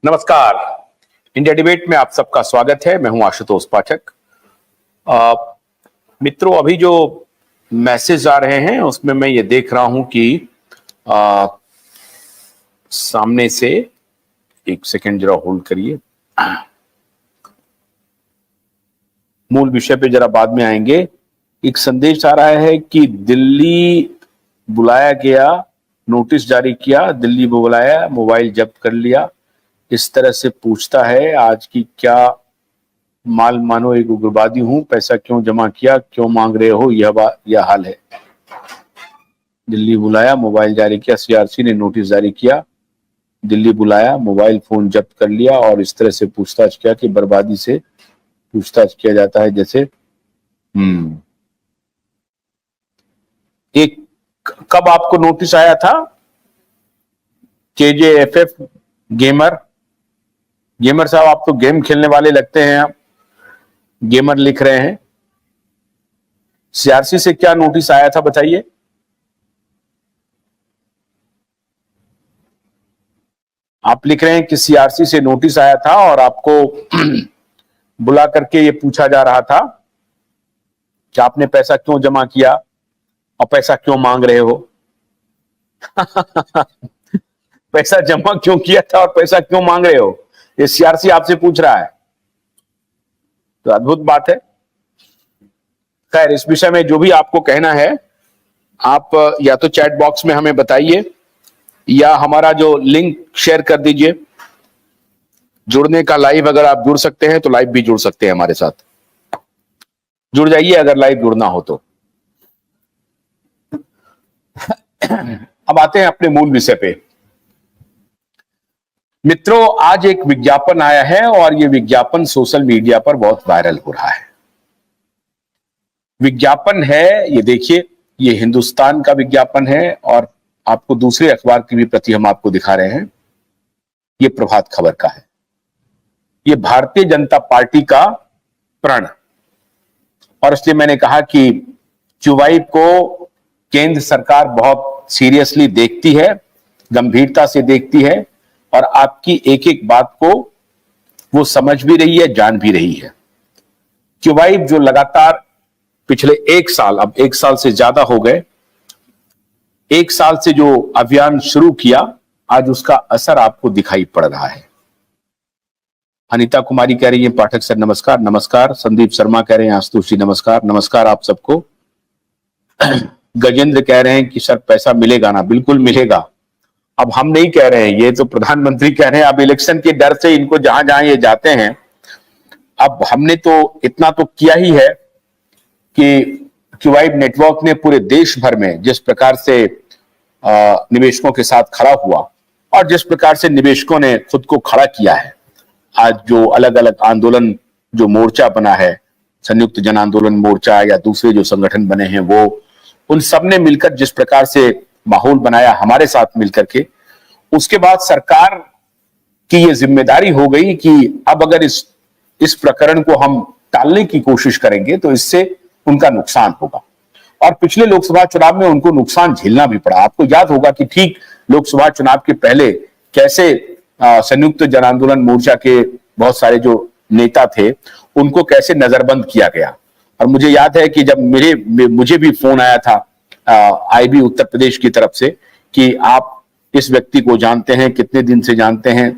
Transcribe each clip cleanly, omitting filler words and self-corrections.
नमस्कार। India debate में आप सबका स्वागत है। मैं हूं आशुतोष पाठक। मित्रों, अभी जो मैसेज आ रहे हैं उसमें मैं ये देख रहा हूं कि सामने से, एक सेकंड जरा होल्ड करिए, मूल विषय पे जरा बाद में आएंगे। एक संदेश आ रहा है कि दिल्ली बुलाया गया, नोटिस जारी किया, दिल्ली बुलाया, मोबाइल जब्त कर लिया, इस तरह से पूछता है आज की क्या माल मानो एक उग्रवादी हूं, पैसा क्यों जमा किया, क्यों मांग रहे हो, यह हाल है। दिल्ली बुलाया, मोबाइल जारी किया, सीआरसी ने नोटिस जारी किया, दिल्ली बुलाया, मोबाइल फोन जब्त कर लिया और इस तरह से पूछताछ किया कि बर्बादी से पूछताछ किया जाता है जैसे। एक कब आपको नोटिस आया था? KJFF गेमर साहब, आप तो गेम खेलने वाले लगते हैं, आप गेमर लिख रहे हैं। सीआरसी से क्या नोटिस आया था बताइए। आप लिख रहे हैं कि सीआरसी से नोटिस आया था और आपको बुला करके ये पूछा जा रहा था कि आपने पैसा क्यों जमा किया और पैसा क्यों मांग रहे हो। पैसा जमा क्यों किया था और पैसा क्यों मांग रहे हो, ये सीआरसी आपसे पूछ रहा है। तो अद्भुत बात है। खैर, इस विषय में जो भी आपको कहना है आप या तो चैट बॉक्स में हमें बताइए या हमारा जो लिंक शेयर कर दीजिए। जुड़ने का लाइव, अगर आप जुड़ सकते हैं तो लाइव भी जुड़ सकते हैं हमारे साथ। जुड़ जाइए अगर लाइव जुड़ना हो तो। अब आते हैं अपने मूल विषय पे। मित्रों, आज एक विज्ञापन आया है और यह विज्ञापन सोशल मीडिया पर बहुत वायरल हो रहा है। विज्ञापन है, ये देखिए, ये हिंदुस्तान का विज्ञापन है और आपको दूसरे अखबार की भी प्रति हम आपको दिखा रहे हैं। ये प्रभात खबर का है। ये भारतीय जनता पार्टी का प्रण, और इसलिए मैंने कहा कि क्यूवाइब को केंद्र सरकार बहुत सीरियसली देखती है, गंभीरता से देखती है और आपकी एक एक बात को वो समझ भी रही है, जान भी रही है। क्यूवाइब जो लगातार पिछले एक साल, अब एक साल से ज्यादा हो गए, एक साल से जो अभियान शुरू किया, आज उसका असर आपको दिखाई पड़ रहा है। अनीता कुमारी कह रही है पाठक सर नमस्कार। नमस्कार। संदीप शर्मा कह रहे हैं आशुतोष जी नमस्कार। नमस्कार आप सबको। गजेंद्र कह रहे हैं कि सर पैसा मिलेगा ना? बिल्कुल मिलेगा। अब हम नहीं कह रहे हैं, ये तो प्रधानमंत्री कह रहे हैं। अब इलेक्शन के डर से इनको जहां जहां ये जाते हैं, अब हमने तो इतना तो किया ही है कि क्यूवाइब नेटवर्क ने पूरे देश भर में जिस प्रकार से निवेशकों के साथ खड़ा हुआ और जिस प्रकार से निवेशकों ने खुद को खड़ा किया है, आज जो अलग अलग आंदोलन, जो मोर्चा बना है, संयुक्त जन आंदोलन मोर्चा या दूसरे जो संगठन बने हैं, वो उन सब ने मिलकर जिस प्रकार से माहौल बनाया हमारे साथ मिलकर के, उसके बाद सरकार की ये जिम्मेदारी हो गई कि अब अगर इस प्रकरण को हम टालने की कोशिश करेंगे तो इससे उनका नुकसान होगा। और पिछले लोकसभा चुनाव में उनको नुकसान झेलना भी पड़ा। आपको याद होगा कि ठीक लोकसभा चुनाव के पहले कैसे संयुक्त जन आंदोलन मोर्चा के बहुत सारे जो नेता थे उनको कैसे नजरबंद किया गया। और मुझे याद है कि जब मुझे भी फोन आया था IB उत्तर प्रदेश की तरफ से कि आप इस व्यक्ति को जानते हैं, कितने दिन से जानते हैं,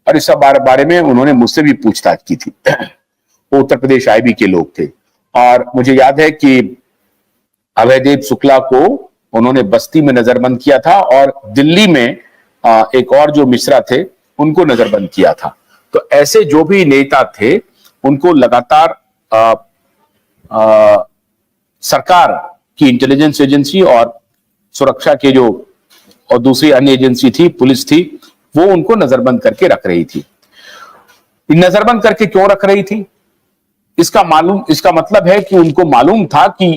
और इस सब बारे में उन्होंने मुझसे भी पूछताछ की थी। वो उत्तर प्रदेश IB के लोग थे। और मुझे याद है कि अभयदेव शुक्ला को उन्होंने बस्ती में नजरबंद किया था और दिल्ली में एक और जो मिश्रा थे उनको नजरबंद किया था। तो ऐसे जो भी नेता थे उनको लगातार सरकार की इंटेलिजेंस एजेंसी और सुरक्षा के जो और दूसरी अन्य एजेंसी थी, पुलिस थी, वो उनको नजरबंद करके रख रही थी। नजरबंद करके क्यों रख रही थी? इसका मतलब है कि उनको मालूम था कि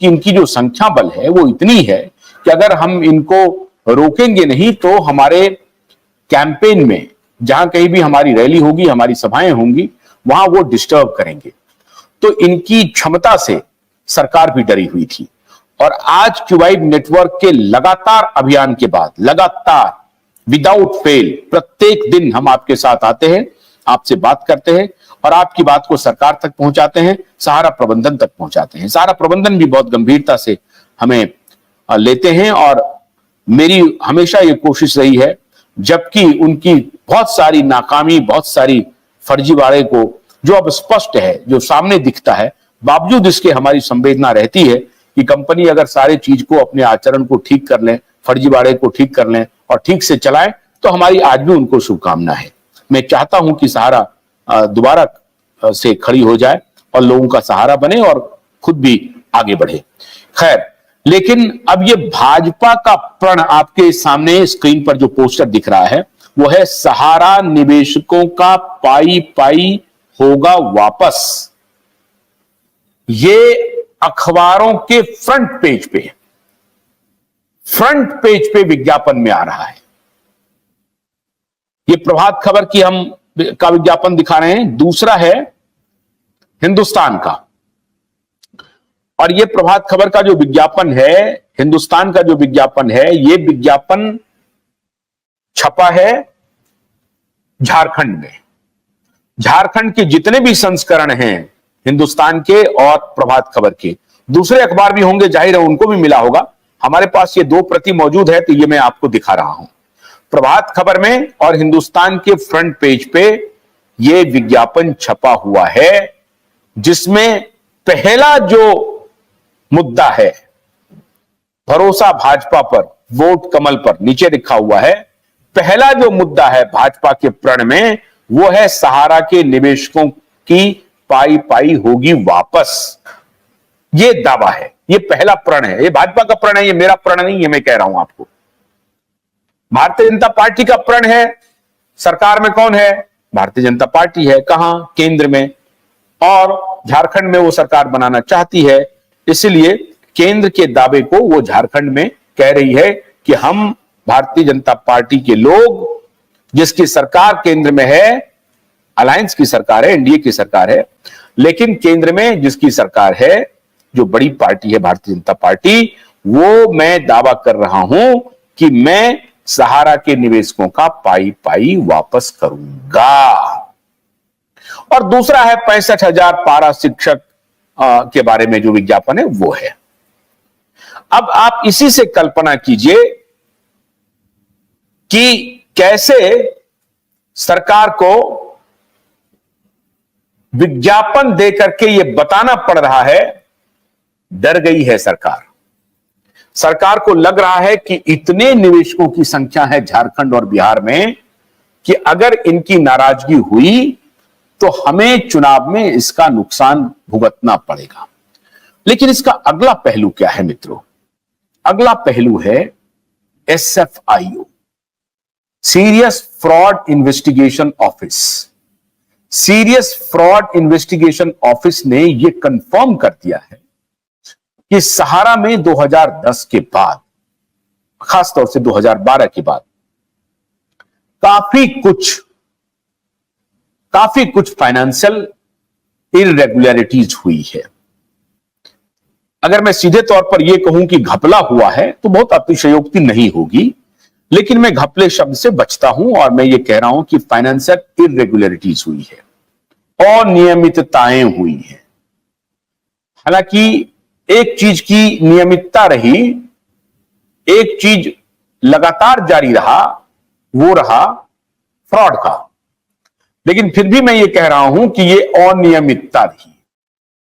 इनकी जो संख्या बल है वो इतनी है कि अगर हम इनको रोकेंगे नहीं तो हमारे कैंपेन में जहां कहीं भी हमारी रैली होगी, हमारी सभाएं होंगी, वहां वो डिस्टर्ब करेंगे। तो इनकी क्षमता से सरकार भी डरी हुई थी। और आज क्यूवाइब नेटवर्क के लगातार अभियान के बाद, लगातार विदाउट फेल प्रत्येक दिन हम आपके साथ आते हैं, आपसे बात करते हैं और आपकी बात को सरकार तक पहुंचाते हैं, सहारा प्रबंधन तक पहुंचाते हैं। सहारा प्रबंधन भी बहुत गंभीरता से हमें लेते हैं और मेरी हमेशा ये कोशिश रही है, जबकि उनकी बहुत सारी नाकामी, बहुत सारी फर्जीवाड़े को जो अब स्पष्ट है, जो सामने दिखता है, बावजूद इसके हमारी संवेदना रहती है कि कंपनी अगर सारी चीज को, अपने आचरण को ठीक कर लें, फर्जीवाड़े को ठीक कर लें और ठीक से चलाएं, तो हमारी आज भी उनको शुभकामना है। मैं चाहता हूं कि सहारा दोबारा से खड़ी हो जाए और लोगों का सहारा बने और खुद भी आगे बढ़े। खैर, लेकिन अब ये भाजपा का प्रण आपके सामने स्क्रीन पर जो पोस्टर दिख रहा है वो है सहारा निवेशकों का पाई पाई होगा वापस। ये अखबारों के फ्रंट पेज पे विज्ञापन में आ रहा है। ये प्रभात खबर की हम का विज्ञापन दिखा रहे हैं, दूसरा है हिंदुस्तान का। और ये प्रभात खबर का जो विज्ञापन है, हिंदुस्तान का जो विज्ञापन है, ये विज्ञापन छपा है झारखंड में। झारखंड के जितने भी संस्करण हैं हिंदुस्तान के और प्रभात खबर के, दूसरे अखबार भी होंगे, जाहिर है उनको भी मिला होगा। हमारे पास ये 2 प्रति मौजूद है, तो ये मैं आपको दिखा रहा हूं। प्रभात खबर में और हिंदुस्तान के फ्रंट पेज पे ये विज्ञापन छपा हुआ है, जिसमें पहला जो मुद्दा है, भरोसा भाजपा पर, वोट कमल पर, नीचे लिखा हुआ है, पहला जो मुद्दा है भाजपा के प्रण में वो है सहारा के निवेशकों की पाई पाई होगी वापस। ये दावा है, ये पहला प्रण है, ये भाजपा का प्रण है, ये मेरा प्रण नहीं है, मैं कह रहा हूं आपको। भारतीय जनता पार्टी का प्रण है। सरकार में कौन है? भारतीय जनता पार्टी है। कहां? केंद्र में। और झारखंड में वो सरकार बनाना चाहती है, इसलिए केंद्र के दावे को वो झारखंड में कह रही है कि हम भारतीय जनता पार्टी के लोग, जिसकी सरकार केंद्र में है, अलायंस की सरकार है, एनडीए की सरकार है, लेकिन केंद्र में जिसकी सरकार है, जो बड़ी पार्टी है भारतीय जनता पार्टी, वो मैं दावा कर रहा हूं कि मैं सहारा के निवेशकों का पाई पाई वापस करूंगा। और दूसरा है 65,000 पारा शिक्षक के बारे में जो विज्ञापन है वो है। अब आप इसी से कल्पना कीजिए कि कैसे सरकार को विज्ञापन देकर के यह बताना पड़ रहा है, डर गई है सरकार। सरकार को लग रहा है कि इतने निवेशकों की संख्या है झारखंड और बिहार में कि अगर इनकी नाराजगी हुई तो हमें चुनाव में इसका नुकसान भुगतना पड़ेगा। लेकिन इसका अगला पहलू क्या है मित्रों? अगला पहलू है SFIO, serious fraud investigation office. Serious fraud investigation office ने यह कंफर्म कर दिया है कि सहारा में 2010 के बाद, खासतौर से 2012 के बाद, काफी कुछ फाइनेंशियल इररेगुलरिटीज हुई है। अगर मैं सीधे तौर पर यह कहूं कि घपला हुआ है तो बहुत अतिशयोक्ति नहीं होगी, लेकिन मैं घपले शब्द से बचता हूं और मैं ये कह रहा हूं कि फाइनेंशियल इररेगुलरिटीज हुई है, अनियमितताएं हुई है। हालांकि एक चीज की नियमितता रही, एक चीज लगातार जारी रहा, वो रहा फ्रॉड का। लेकिन फिर भी मैं ये कह रहा हूं कि ये अनियमितता रही।